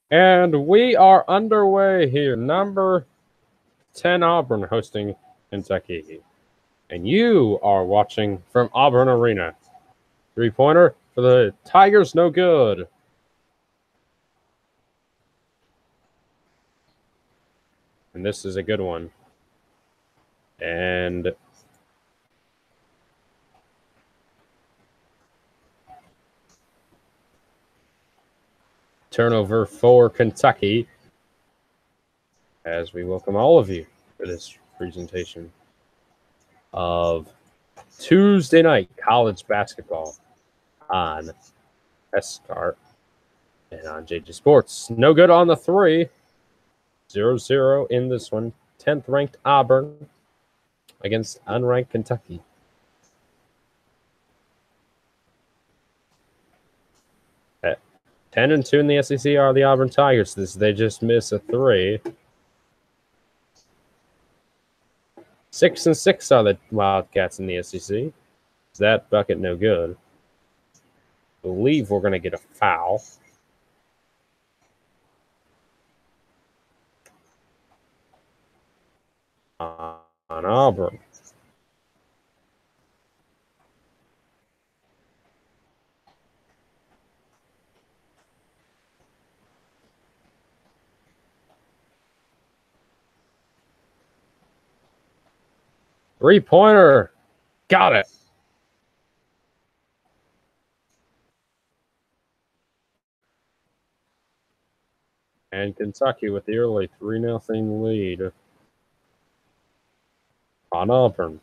And we are underway here. Number 10 Auburn hosting Kentucky. And you are watching from Auburn Arena. 3-pointer for the Tigers, no good. And this is a good one. And turnover for Kentucky as we welcome all of you for this presentation of Tuesday night college basketball on S-Start and on JJ Sports. No good on the three. 0-0 in this one. 10th ranked Auburn against unranked Kentucky. At 10-2 in the SEC are the Auburn Tigers. They just miss a three. 6-6 are the Wildcats in the SEC. Is that bucket no good? I believe we're going to get a foul. On Auburn. Three-pointer. Got it. And Kentucky with the early 3-0 lead on Auburn.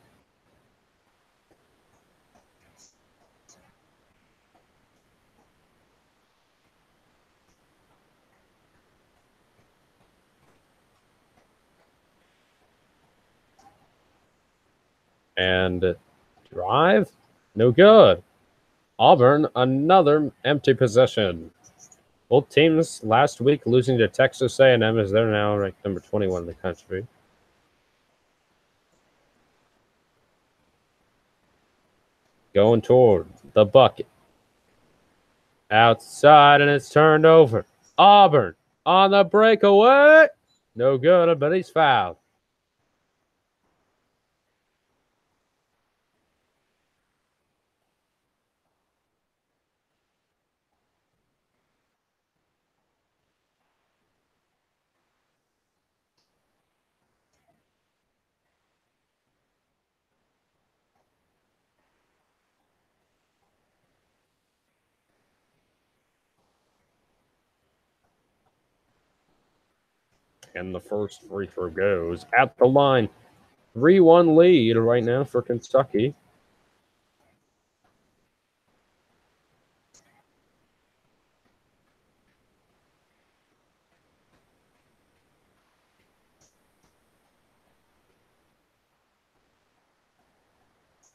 And drive, no good. Auburn, another empty possession. Both teams last week losing to Texas A&M as they're now ranked number 21 in the country. Going toward the bucket. Outside, and it's turned over. Auburn on the breakaway. No good, but he's fouled. And the first free throw goes at the line. 3-1 lead right now for Kentucky.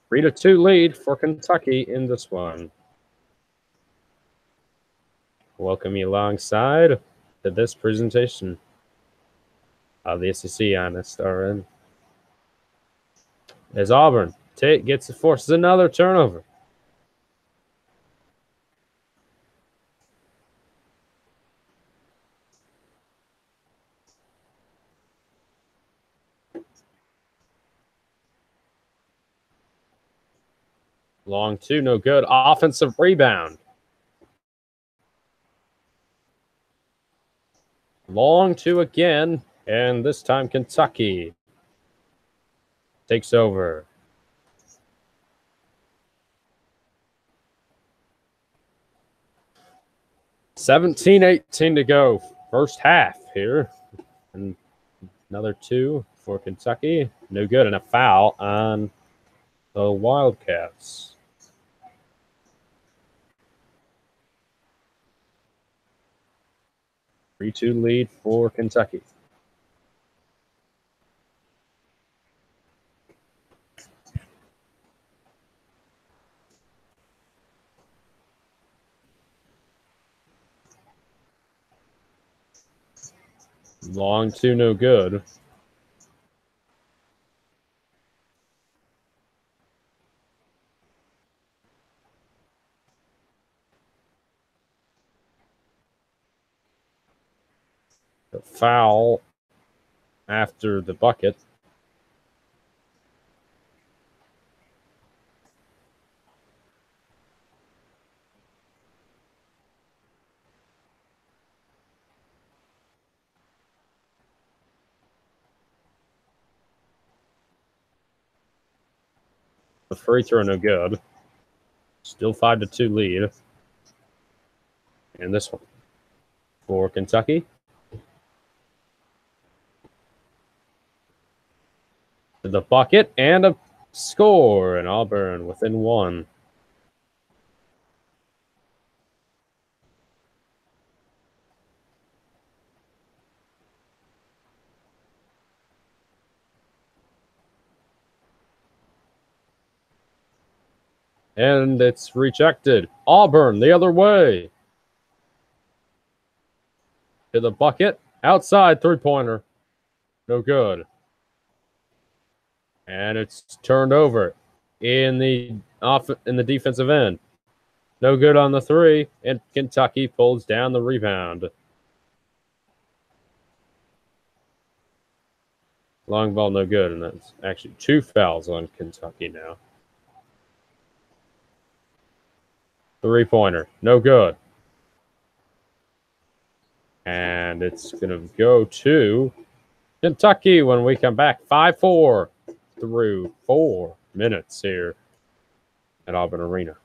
Three to 2 lead for Kentucky in this one. Welcome you alongside to this presentation of the SEC on SRN. As Auburn forces another turnover. Long two, no good. Offensive rebound. Long two again, and this time Kentucky takes over. $17-18 to go. First half here. And another two for Kentucky. No good, and a foul on the Wildcats. Three-two lead for Kentucky. Long two, no good. The foul after the bucket. The free throw no good. Still 5-2 lead. And this one for Kentucky. To the bucket and a score, and Auburn within one. And it's rejected. Auburn the other way. To the bucket. Outside three-pointer. No good. And it's turned over in the defensive end. No good on the three, and Kentucky pulls down the rebound. Long ball, no good, and that's actually 2 fouls on Kentucky now. Three-pointer, no good. And it's going to go to Kentucky when we come back. 5-4 through 4 minutes here at Auburn Arena.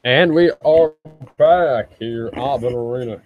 And we are back here at Auburn Arena.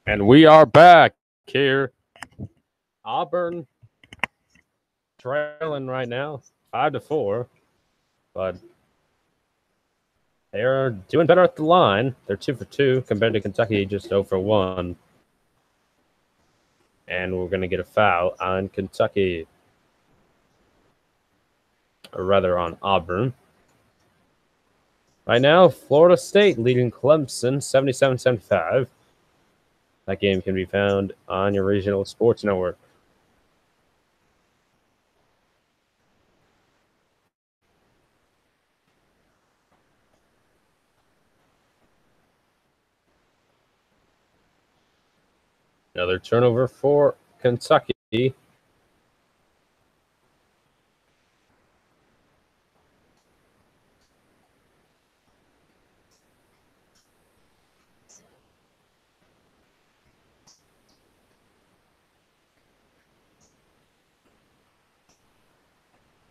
And we are back here. Auburn trailing right now, 5-4, but they're doing better at the line. They're 2 for 2 compared to Kentucky, just 0 for 1. And we're going to get a foul on Kentucky, or rather on Auburn. Right now, Florida State leading Clemson 77-75. That game can be found on your regional sports network. Another turnover for Kentucky.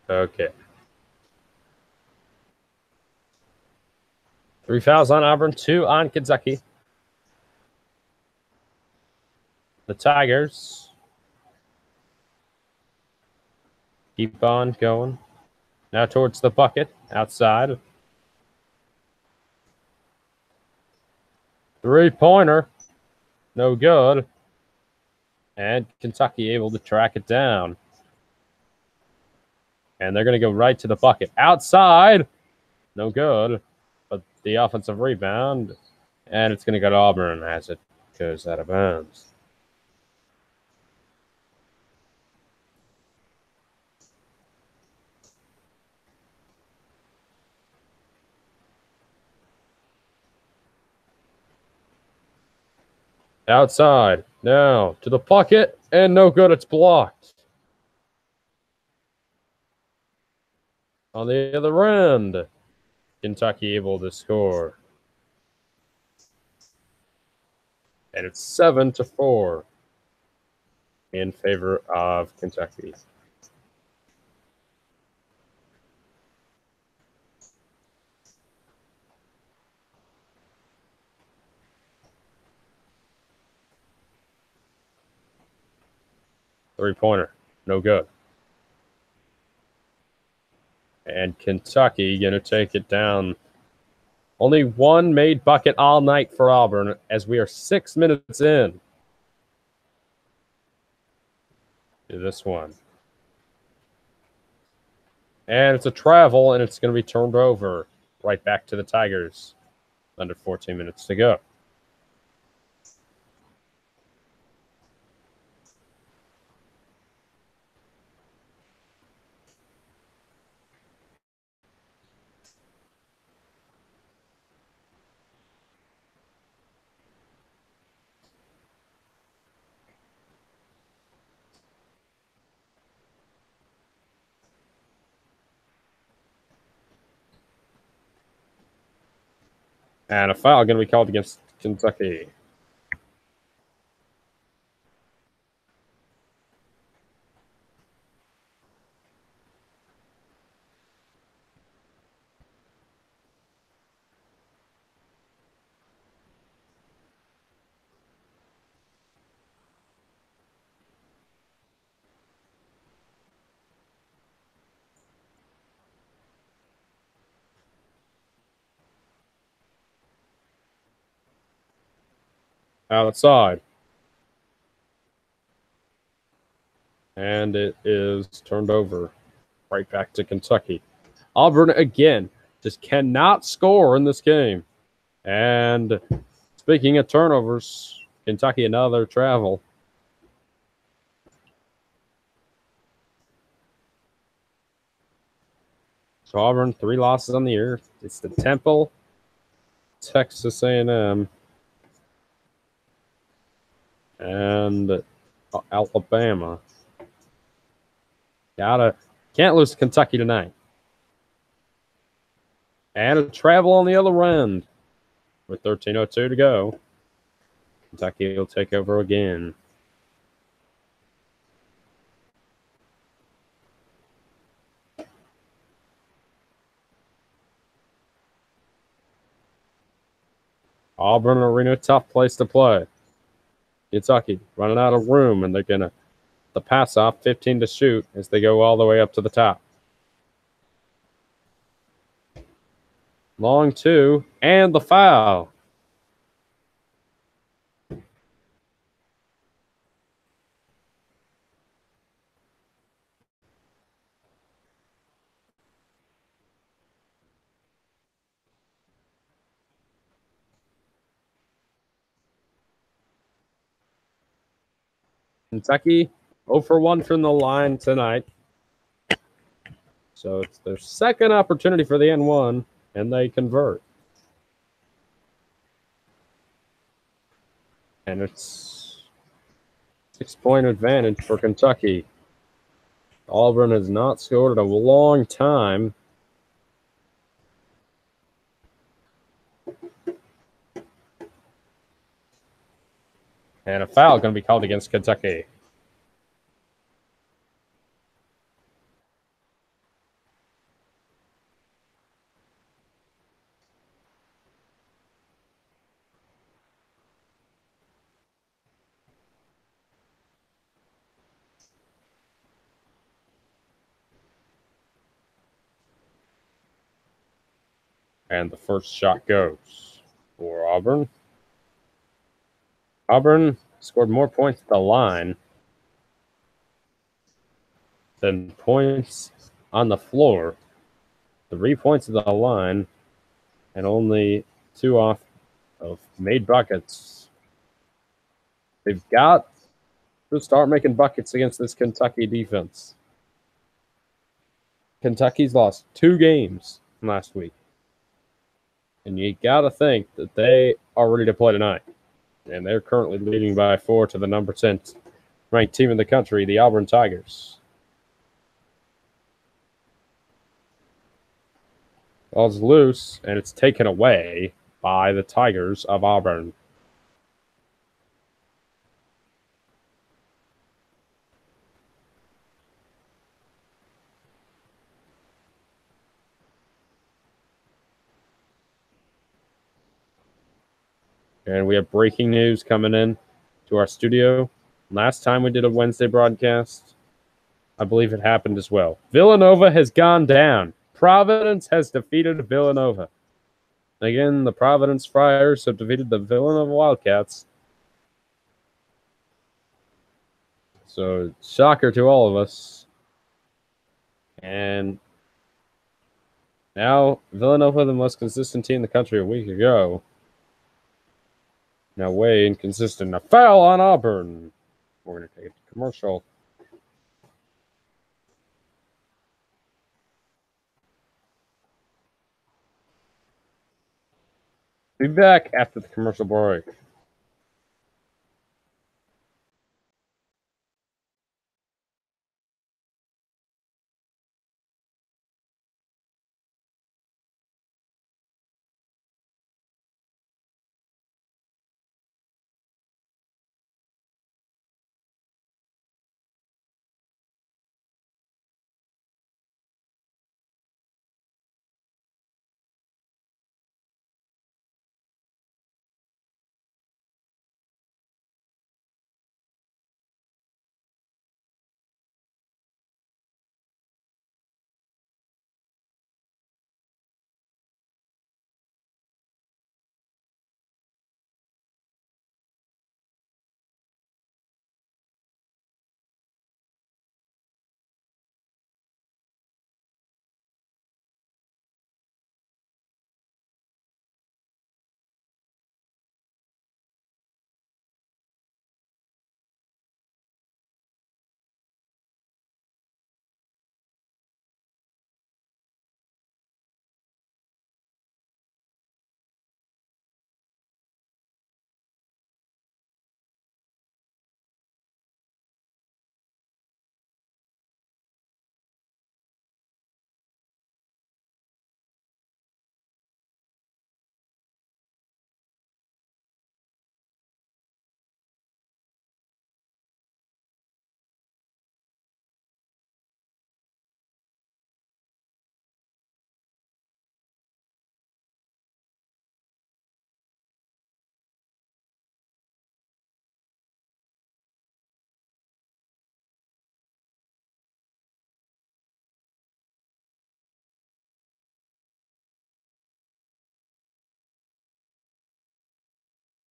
Okay. 3 fouls on Auburn, 2 on Kentucky. The Tigers keep on going. Now towards the bucket, outside. 3-pointer, no good. And Kentucky able to track it down. And they're going to go right to the bucket. Outside, no good. But the offensive rebound, and it's going to go to Auburn as it goes out of bounds. Outside, now to the bucket, and no good. It's blocked. On the other end, Kentucky able to score. And it's 7-4 in favor of Kentucky. Three-pointer, no good. And Kentucky going to take it down. Only one made bucket all night for Auburn as we are 6 minutes in to this one. And it's a travel, and it's going to be turned over right back to the Tigers. Under 14 minutes to go. And a foul going to be called against Kentucky. Outside. And it is turned over right back to Kentucky. Auburn, again, just cannot score in this game. And speaking of turnovers, Kentucky another travel. So Auburn, 3 losses on the year. It's the Temple, Texas A&M, and Alabama. Can't lose to Kentucky tonight. And a travel on the other end with 13:02 to go. Kentucky will take over again. Auburn Arena, tough place to play. Kentucky running out of room, and they're going to the pass off, 15 to shoot as they go all the way up to the top. Long 2, and the foul. Kentucky 0 for 1 from the line tonight. So it's their second opportunity for the N1, and they convert. And it's 6-point advantage for Kentucky. Auburn has not scored in a long time. And a foul going to be called against Kentucky. And the first shot goes for Auburn. Auburn scored more points at the line than points on the floor. 3 points at the line and only 2 off of made buckets. They've got to start making buckets against this Kentucky defense. Kentucky's lost 2 games last week. And you got to think that they are ready to play tonight. And they're currently leading by 4 to the number 10 ranked team in the country, the Auburn Tigers. Ball's loose, and it's taken away by the Tigers of Auburn. And we have breaking news coming in to our studio. Last time we did a Wednesday broadcast, I believe it happened as well. Villanova has gone down. Providence has defeated Villanova. Again, the Providence Friars have defeated the Villanova Wildcats. So, shocker to all of us. And now, Villanova, the most consistent team in the country a week ago, now way inconsistent. A foul on Auburn. We're going to take it to commercial. Be back after the commercial break.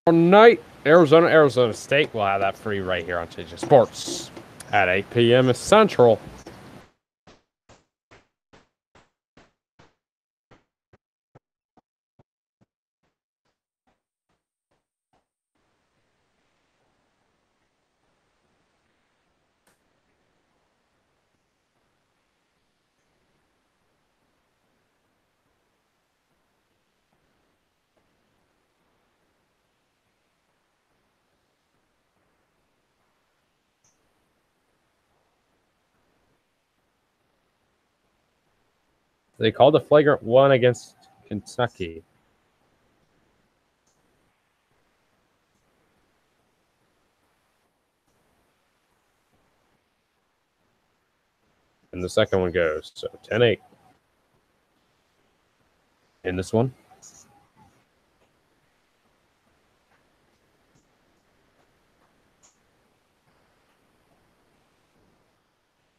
Night, Arizona State will have that free right here on TJ Sports at 8 p.m. Central. They called a flagrant one against Kentucky. And the second one goes. So 10-8. In this one.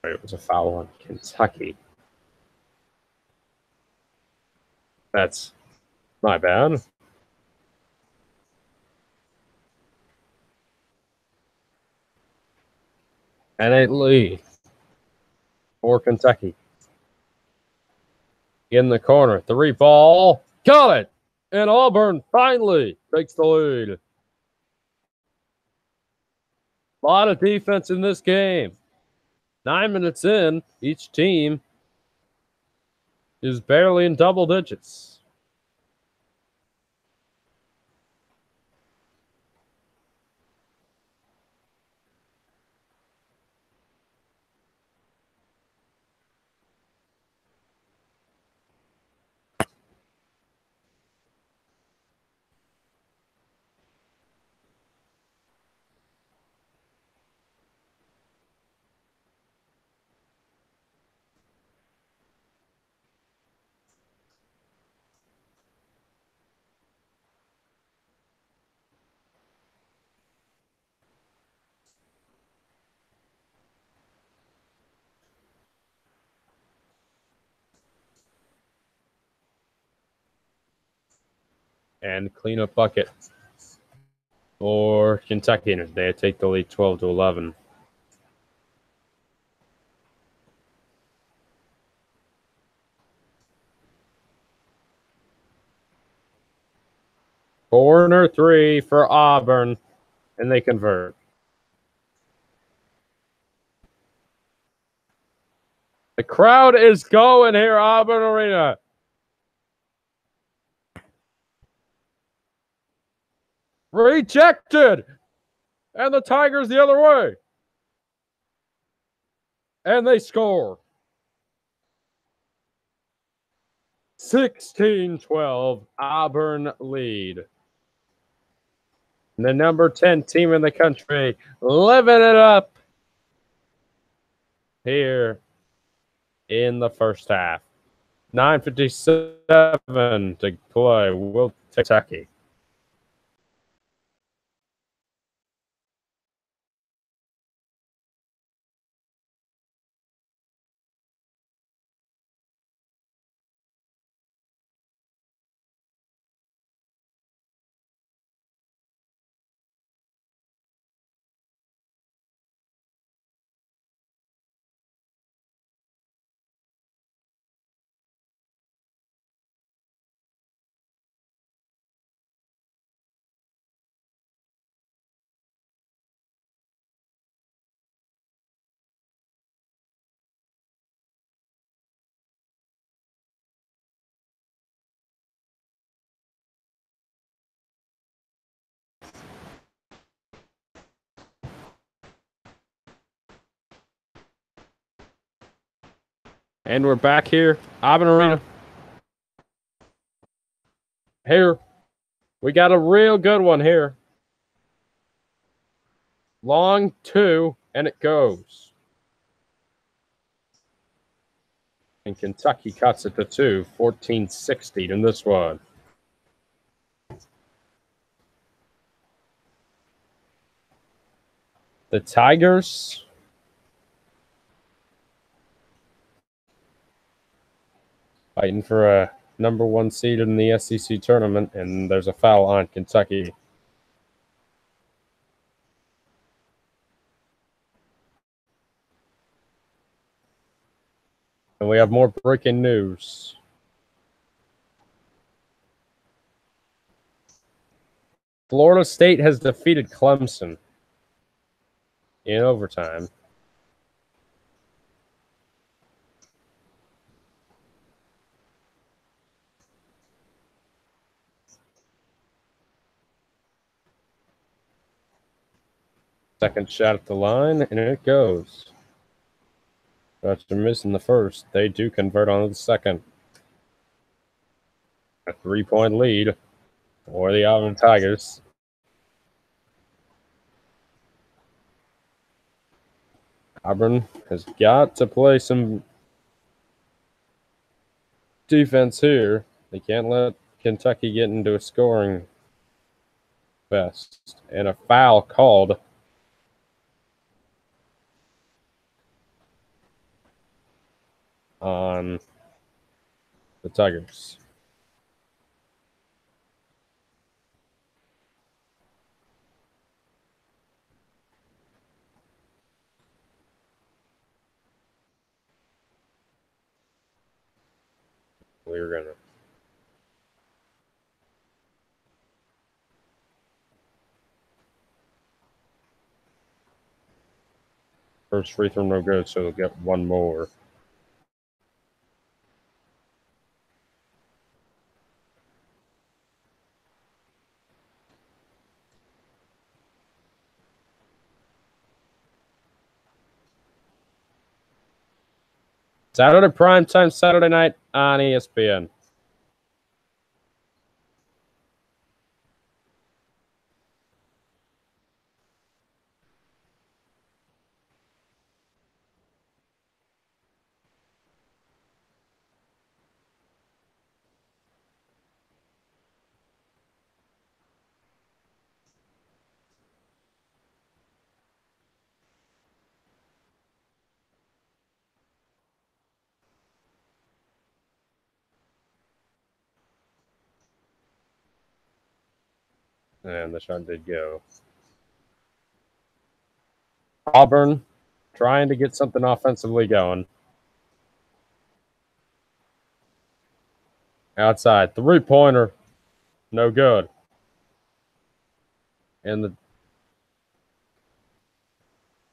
It was a foul on Kentucky. That's my bad. And a lead for Kentucky. In the corner, 3 ball. Got it! And Auburn finally takes the lead. A lot of defense in this game. 9 minutes in, each team is barely in double digits. And cleanup bucket for Kentucky. They take the lead 12-11. Corner 3 for Auburn, and they convert. The crowd is going here, Auburn Arena. Rejected. And the Tigers the other way. And they score. 16-12, Auburn lead. The number 10 team in the country, living it up here in the first half. 9:57 to play. We'll take Kentucky. And we're back here, Auburn Arena. Here, we got a real good one here. Long 2, and it goes. And Kentucky cuts it to 2, 14-16 in this one. The Tigers fighting for a number 1 seed in the SEC tournament, and there's a foul on Kentucky. And we have more breaking news. Florida State has defeated Clemson in overtime. Second shot at the line, and it goes. After missing the first, they do convert on the second. A 3-point lead for the Auburn Tigers. Auburn has got to play some defense here. They can't let Kentucky get into a scoring fest. And a foul called on the Tigers. We're going to first free throw no good, so they'll get one more. Saturday primetime, Saturday night on ESPN. And the shot did go. Auburn trying to get something offensively going. Outside, three-pointer, no good. And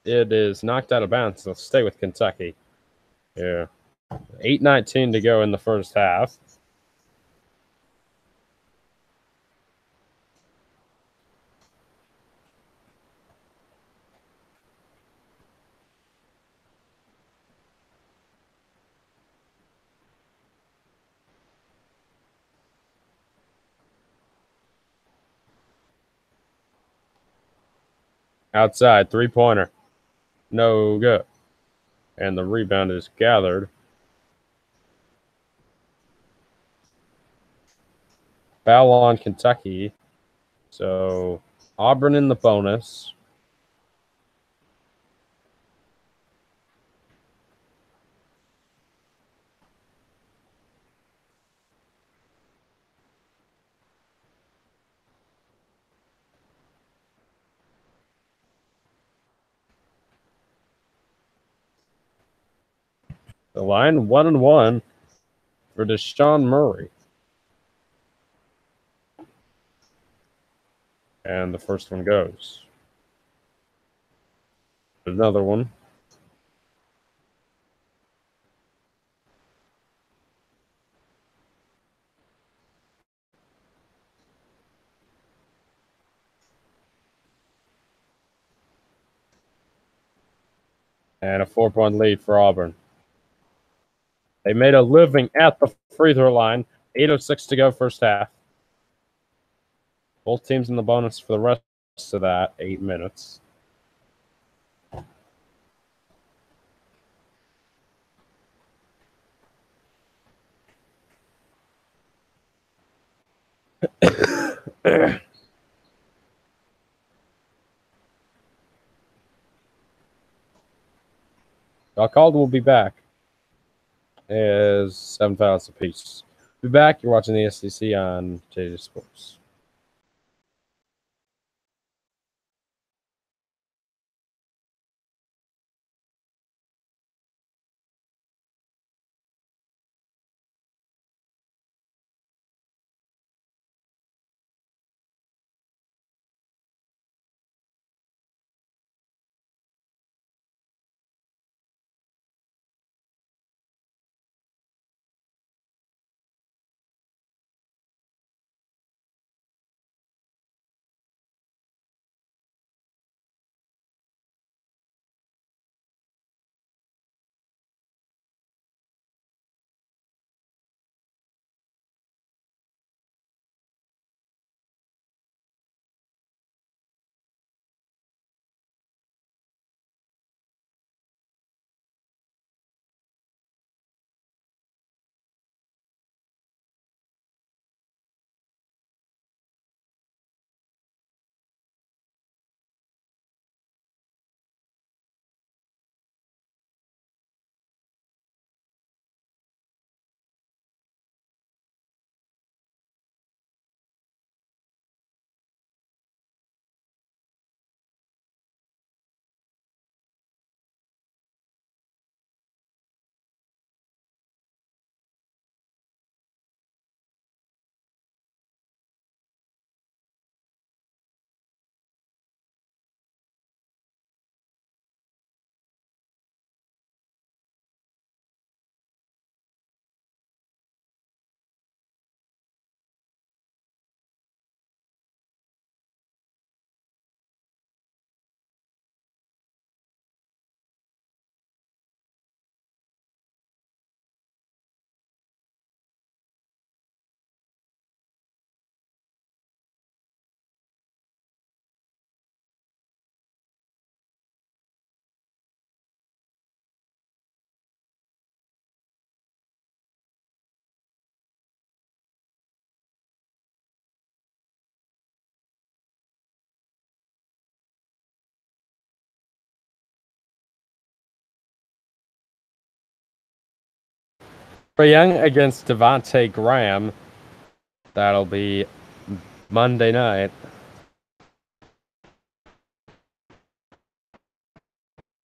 it is knocked out of bounds. So stay with Kentucky. Yeah. 8:19 to go in the first half. Outside, three-pointer, no good. And the rebound is gathered. Foul on Kentucky. So Auburn in the bonus. The line 1-1 for Deshaun Murray. And the first one goes. Another one. And a 4-point lead for Auburn. They made a living at the free throw line. 8:06 to go first half. Both teams in the bonus for the rest of that 8 minutes. Caldwell will be back. Is 7 fouls apiece. Be back. You're watching the SEC on JJ Sports. Trae Young against Devontae Graham. That'll be Monday night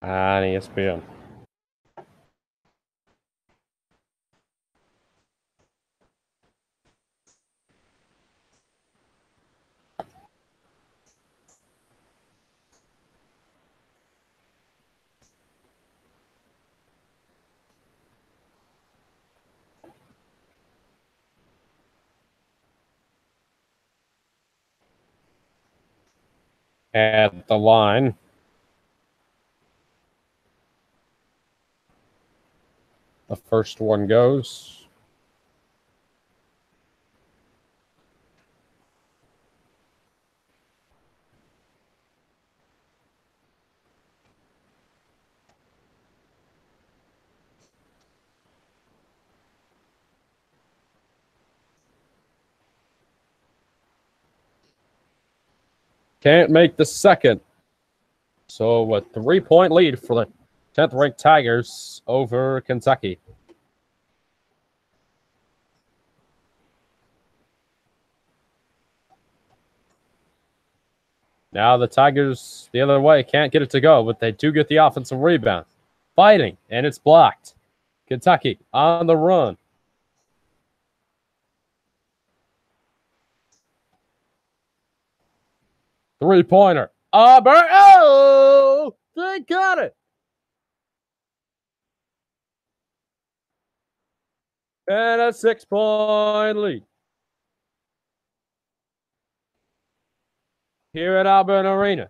on ESPN. At the line, the first one goes. Can't make the second. So a 3-point lead for the 10th ranked Tigers over Kentucky. Now the Tigers the other way can't get it to go, but they do get the offensive rebound. Fighting, and it's blocked. Kentucky on the run. Three-pointer. Auburn. Oh, they got it. And a 6-point lead. Here at Auburn Arena.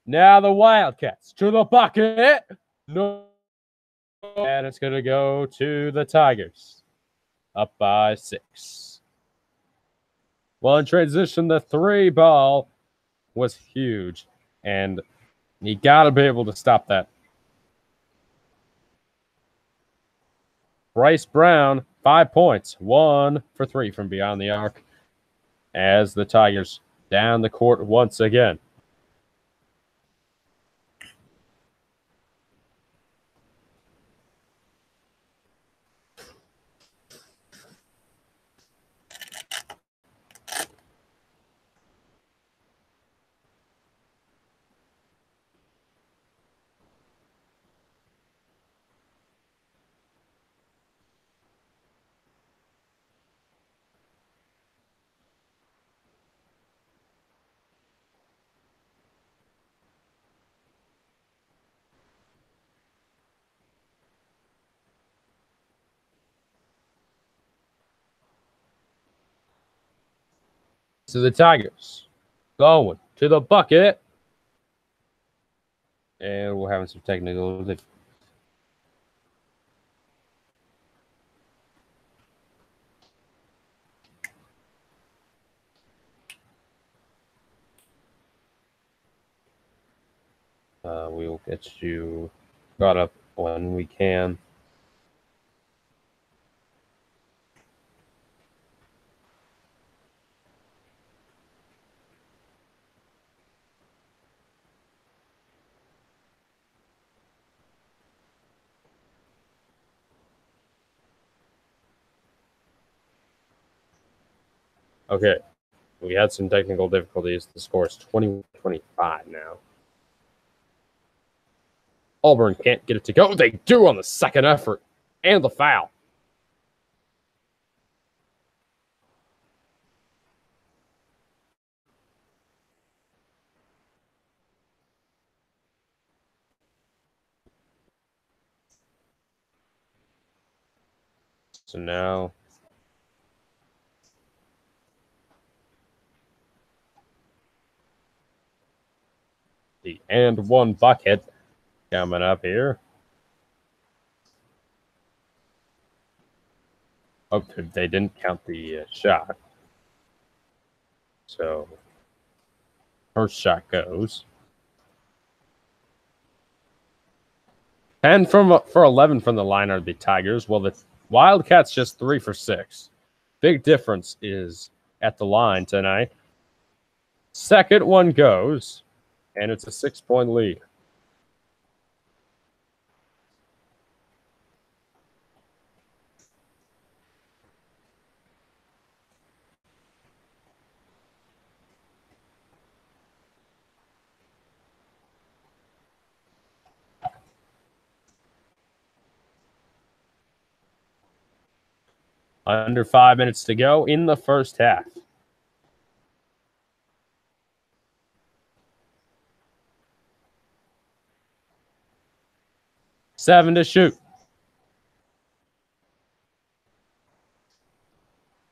Now the Wildcats to the bucket. No. And it's going to go to the Tigers. Up by 6. Well, in transition, the 3 ball was huge. And you got to be able to stop that. Bryce Brown, 5 points. 1 for 3 from beyond the arc. As the Tigers down the court once again. So the Tigers going to the bucket. And we're having some technical difficulties. We will get you caught up when we can. Okay. We had some technical difficulties. The score is 20-25 now. Auburn can't get it to go. They do on the second effort and the foul. So now the and one bucket coming up here. Oh, they didn't count the shot. So first shot goes. 10 for 11 from the line are the Tigers. Well, the Wildcats just 3 for 6. Big difference is at the line tonight. Second one goes, and it's a 6-point lead. Under 5 minutes to go in the first half. Seven to shoot.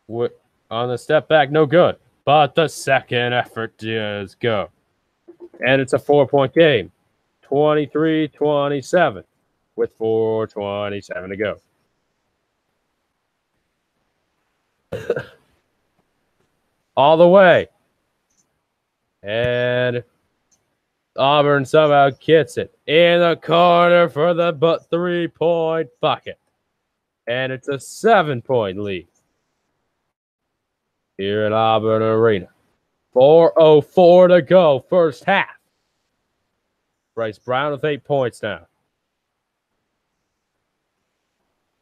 On the step back, no good. But the second effort does go. And it's a 4-point game. 23-27 with 4:27 to go. All the way. And Auburn somehow gets it in the corner for the 3-point bucket. And it's a 7-point lead here in Auburn Arena. 4:04 to go, first half. Bryce Brown with 8 points now.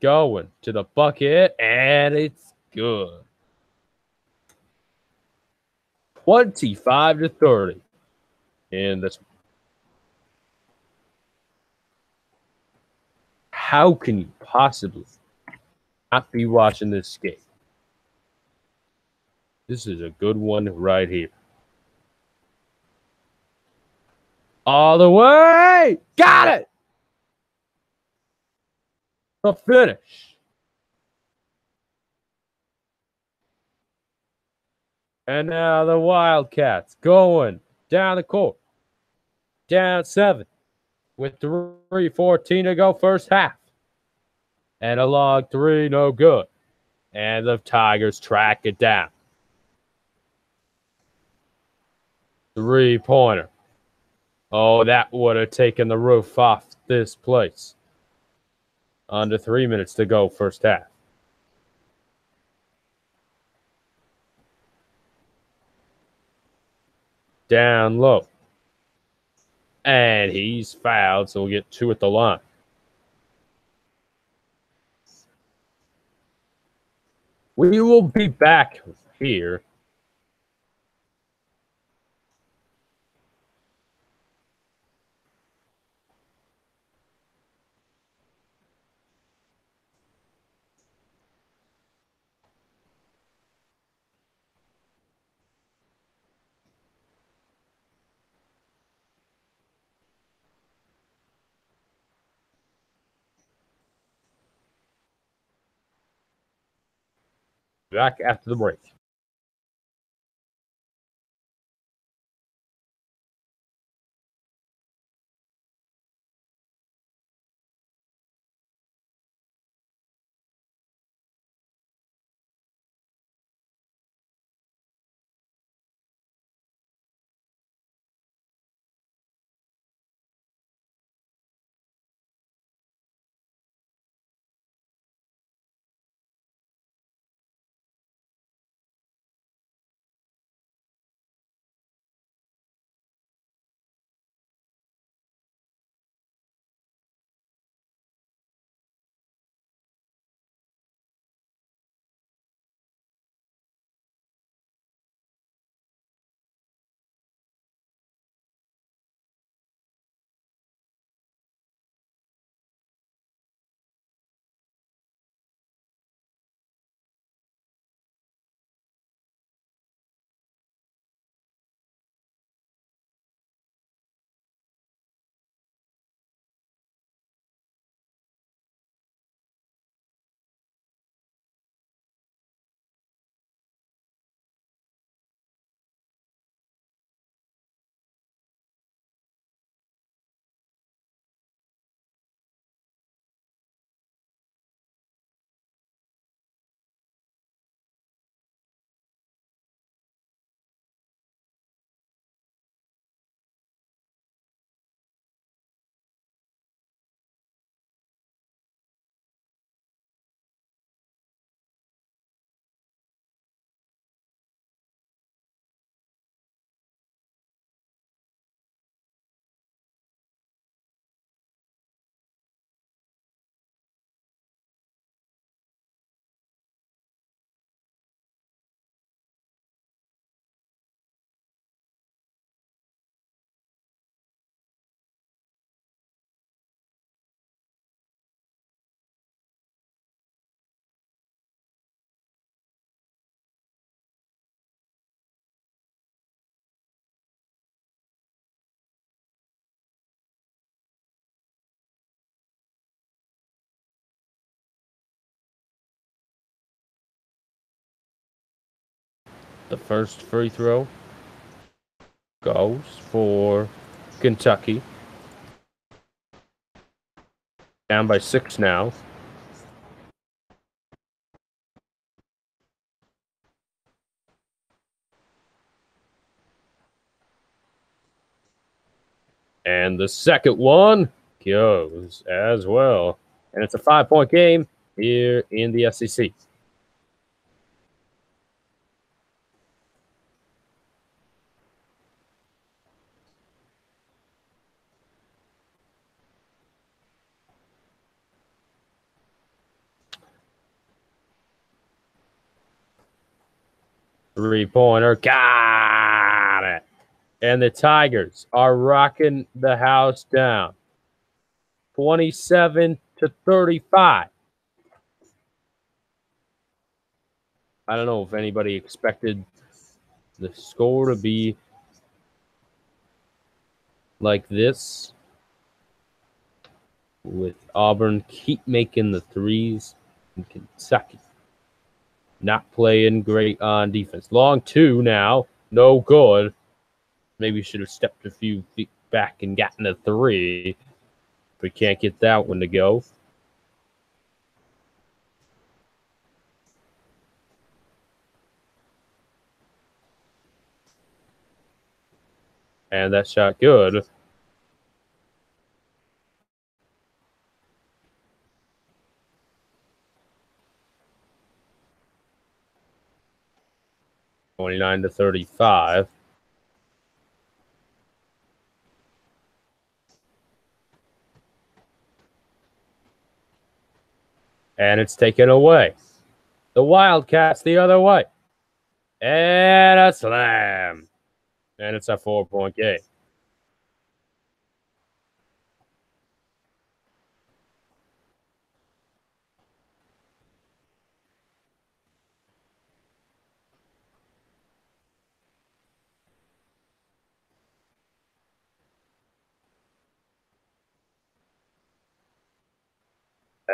Going to the bucket, and it's good. 25-30 in this. How can you possibly not be watching this game? This is a good one right here. All the way. Got it. The finish. And now the Wildcats going down the court. Down 7 with 3:14 to go first half. And a long 3, no good. And the Tigers track it down. 3-pointer. Oh, that would have taken the roof off this place. Under 3 minutes to go, first half. Down low. And he's fouled, so we'll get 2 at the line. We will be back here. Back after the break. The first free throw goes for Kentucky. Down by 6 now. And the second one goes as well. And it's a 5-point game here in the SEC. Three-pointer. Got it. And the Tigers are rocking the house down. 27-35. I don't know if anybody expected the score to be like this, with Auburn keep making the threes and Kentucky not playing great on defense. Long two now. No good. Maybe should have stepped a few feet back and gotten a three. We can't get that one to go. And that shot good. (29-35). And it's taken away. The Wildcats the other way. And a slam. And it's a 4-point game.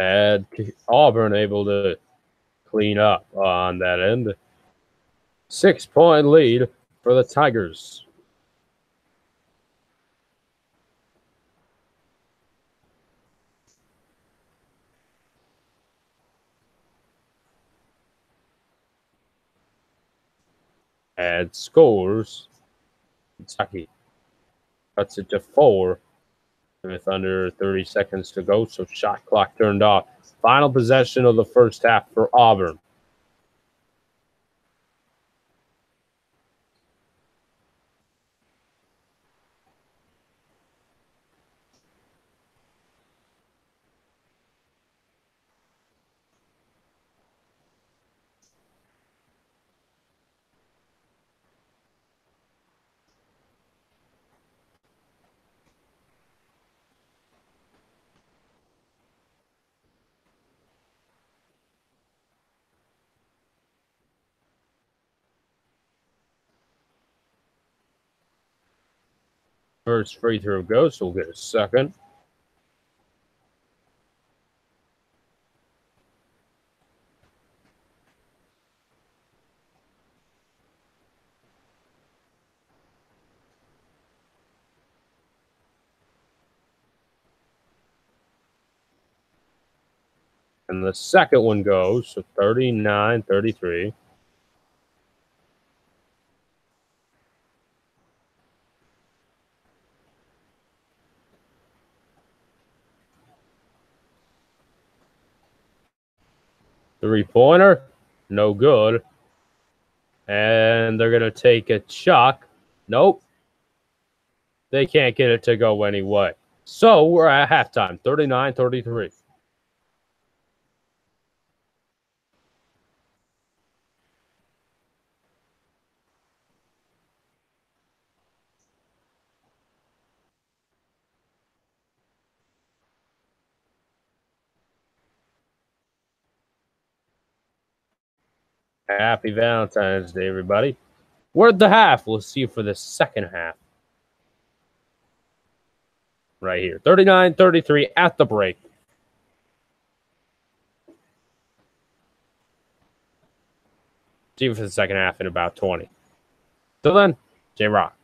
And Auburn able to clean up on that end. 6-point lead for the Tigers. And scores. Kentucky cuts it to 4 with under 30 seconds to go. So shot clock turned off. Final possession of the first half for Auburn. First free throw goes, so we'll get a second. And the second one goes, so 39-33. Three-pointer, no good. And they're going to take a chuck. Nope. They can't get it to go anyway. So we're at halftime, 39-33. Happy Valentine's Day, everybody. We're at the half. We'll see you for the second half. Right here. 39-33 at the break. See you for the second half in about 20. Till then, J-Rock.